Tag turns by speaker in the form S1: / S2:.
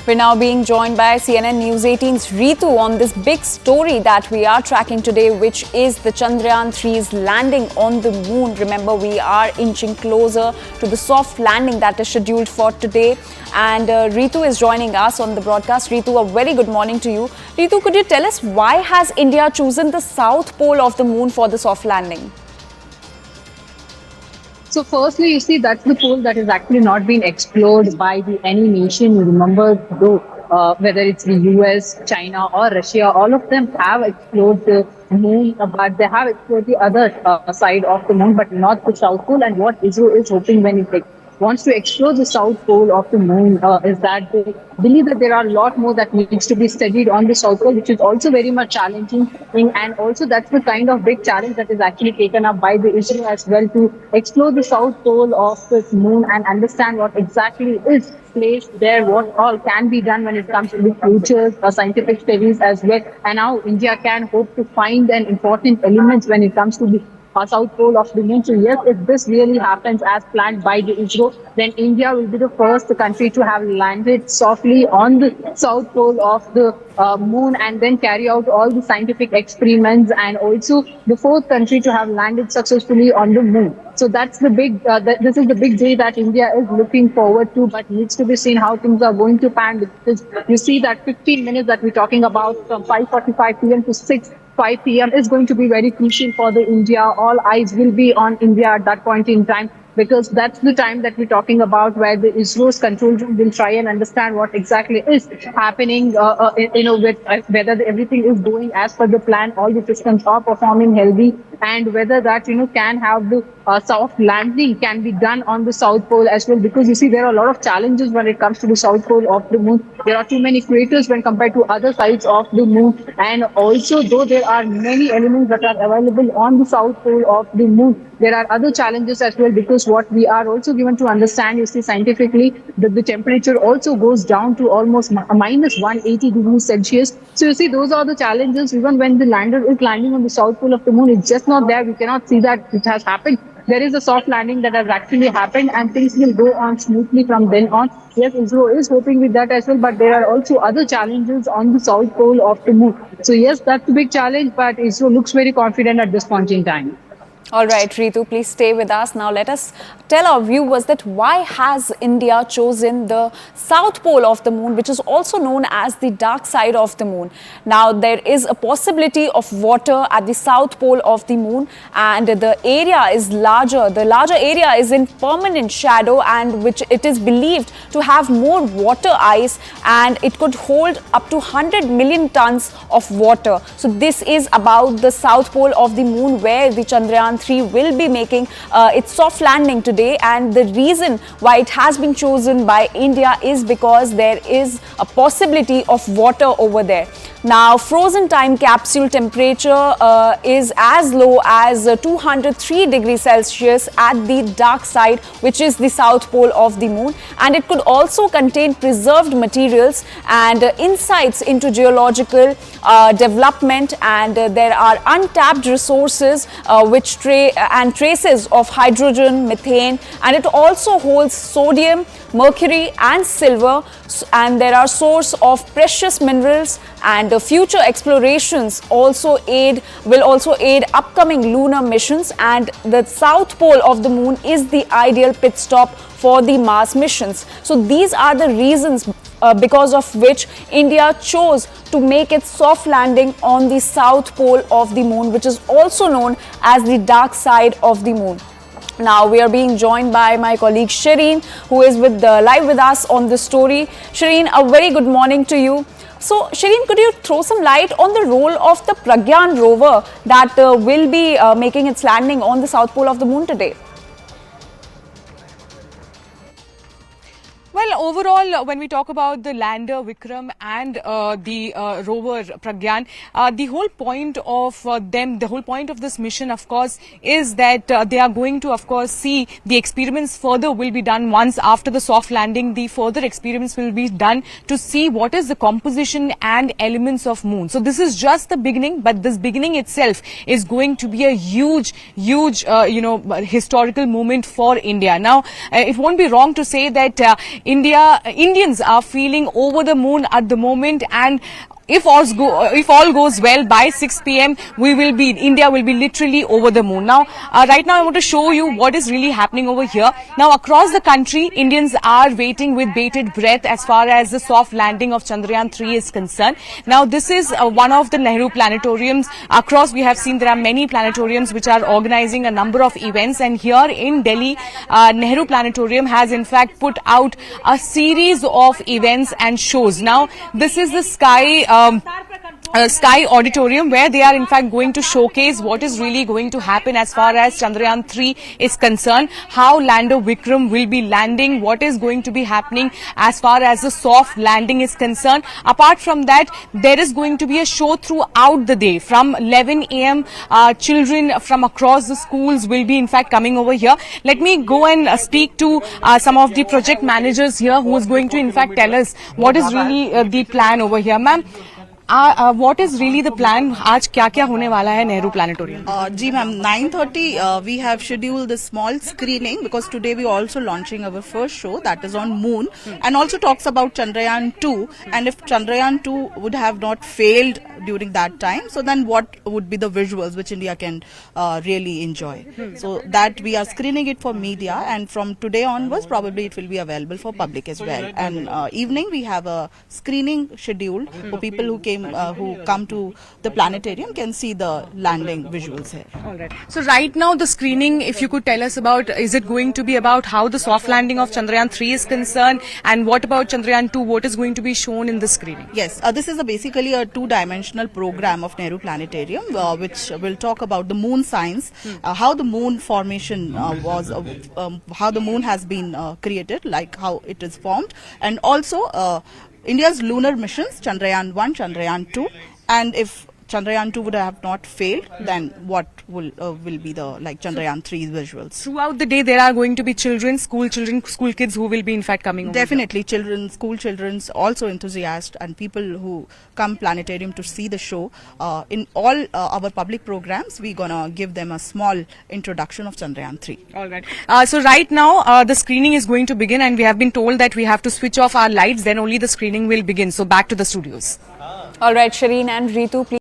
S1: We're now being joined by CNN News 18's Ritu on this big story that we are tracking today, which is the Chandrayaan 3's landing on the moon. Remember, we are inching closer to the soft landing that is scheduled for today. And Ritu is joining us on the broadcast. Ritu, a very good morning to you. Ritu, could you tell us why has India chosen the south pole of the moon for the soft landing?
S2: So firstly, you see, that's the pole that has actually not been explored by any nation. You remember, though, whether it's the US, China or Russia, all of them have explored the moon, but they have explored the other side of the moon, but not the south pole. And what ISRO is hoping when it wants to explore the south pole of the moon is that they believe that there are a lot more that needs to be studied on the south pole, which is also very much challenging. And also that's the kind of big challenge that is actually taken up by the ISRO as well, to explore the south pole of the moon and understand what exactly is placed there, what all can be done when it comes to the future scientific studies as well, and how India can hope to find an important elements when it comes to the south pole of the moon. So yes, if this really happens as planned by the ISRO, then India will be the first country to have landed softly on the south pole of the moon and then carry out all the scientific experiments, and also the fourth country to have landed successfully on the moon. So that's the big, this is the big day that India is looking forward to, but needs to be seen how things are going to pan, because you see that 15 minutes that we're talking about from 5:45 p.m. to 5 p.m. is going to be very crucial for the India. All eyes will be on India at that point in time, because that's the time that we're talking about where the ISRO's control room will try and understand what exactly is happening, with whether everything is going as per the plan, all the systems are performing healthy, and whether that, can have the soft landing can be done on the south pole as well. Because you see, there are a lot of challenges when it comes to the south pole of the moon. There are too many craters when compared to other sides of the moon, and also though there are many elements that are available on the south pole of the moon, there are other challenges as well, because what we are also given to understand, you see, scientifically, that the temperature also goes down to almost minus 180 degrees Celsius. So you see, those are the challenges. Even when the lander is landing on the south pole of the moon, it's just not there. We cannot see that it has happened. There is a soft landing that has actually happened, and things will go on smoothly from then on. Yes, ISRO is hoping with that as well, but there are also other challenges on the south pole of the moon. So yes, that's a big challenge, but ISRO looks very confident at this point in time.
S1: All right, Ritu, please stay with us. Now let us tell our viewers that why has India chosen the south pole of the moon, which is also known as the dark side of the moon. Now there is a possibility of water at the south pole of the moon, and the area is larger. The larger area is in permanent shadow, and which it is believed to have more water ice, and it could hold up to 100 million tons of water. So this is about the south pole of the moon, where the Chandrayaan 3 will be making its soft landing today. And the reason why it has been chosen by India is because there is a possibility of water over there. Now, frozen time capsule temperature is as low as 203 degrees Celsius at the dark side, which is the south pole of the moon, and it could also contain preserved materials and insights into geological development, and there are untapped resources which traces of hydrogen, methane, and it also holds sodium, mercury and silver, and there are source of precious minerals, and future explorations will also aid upcoming lunar missions, and the south pole of the moon is the ideal pit stop for the Mars missions. So these are the reasons because of which India chose to make its soft landing on the south pole of the moon, which is also known as the dark side of the moon. Now we are being joined by my colleague Shireen, who is live with us on this story. Shireen, a very good morning to you. So Shireen, could you throw some light on the role of the Pragyan rover that will be making its landing on the south pole of the moon today?
S3: Well, overall, when we talk about the lander Vikram and the rover Pragyan, the whole point of the whole point of this mission, of course, is that they are going to, of course, see the experiments further will be done once after the soft landing. The further experiments will be done to see what is the composition and elements of moon. So this is just the beginning, but this beginning itself is going to be a huge, historical moment for India. Now, it won't be wrong to say that Indians are feeling over the moon at the moment, and if all goes well, by 6 p.m. India will be literally over the moon. Now, right now I want to show you what is really happening over here. Now, across the country, Indians are waiting with bated breath as far as the soft landing of Chandrayaan 3 is concerned. Now, this is one of the Nehru planetariums. Across, we have seen there are many planetariums which are organizing a number of events, and here in Delhi, Nehru Planetarium has in fact put out a series of events and shows. Now, this is the Sky Auditorium, where they are in fact going to showcase what is really going to happen as far as Chandrayaan 3 is concerned, how lander Vikram will be landing, what is going to be happening as far as the soft landing is concerned. Apart from that, there is going to be a show throughout the day. From 11 a.m. Children from across the schools will be in fact coming over here. Let me go and speak to some of the project managers here, who is going to in fact tell us what is really the plan over here. Ma'am, what is really the plan? आज क्या क्या होने वाला है Nehru planetarium?
S4: जी ma'am, 9:30 we have scheduled the small screening, because today we are also launching our first show that is on moon, and also talks about Chandrayaan 2, and if Chandrayaan 2 would have not failed during that time, so then what would be the visuals which India can really enjoy. So that we are screening it for media, and from today onwards probably it will be available for public as well. And evening we have a screening scheduled for people who come to the planetarium can see the landing visuals here.
S3: All right. So right now the screening, if you could tell us about, is it going to be about how the soft landing of Chandrayaan 3 is concerned, and what about Chandrayaan 2? What is going to be shown in the screening?
S4: Yes, this is basically a two-dimensional program of Nehru Planetarium, which will talk about the moon science, how the moon formation was, how the moon has been created, like how it is formed, and also India's lunar missions, Chandrayaan 1, Chandrayaan 2, and if Chandrayaan 2 would have not failed, then what will be the Chandrayaan 3 visuals.
S3: Throughout the day, there are going to be school kids who will be in fact coming over.
S4: Definitely, children, school children, also enthusiasts, and people who come planetarium to see the show. In all our public programs, we're gonna give them a small introduction of Chandrayaan 3.
S3: All right. So right now, the screening is going to begin, and we have been told that we have to switch off our lights, then only the screening will begin. So back to the studios.
S1: All right, Shireen and Ritu, please.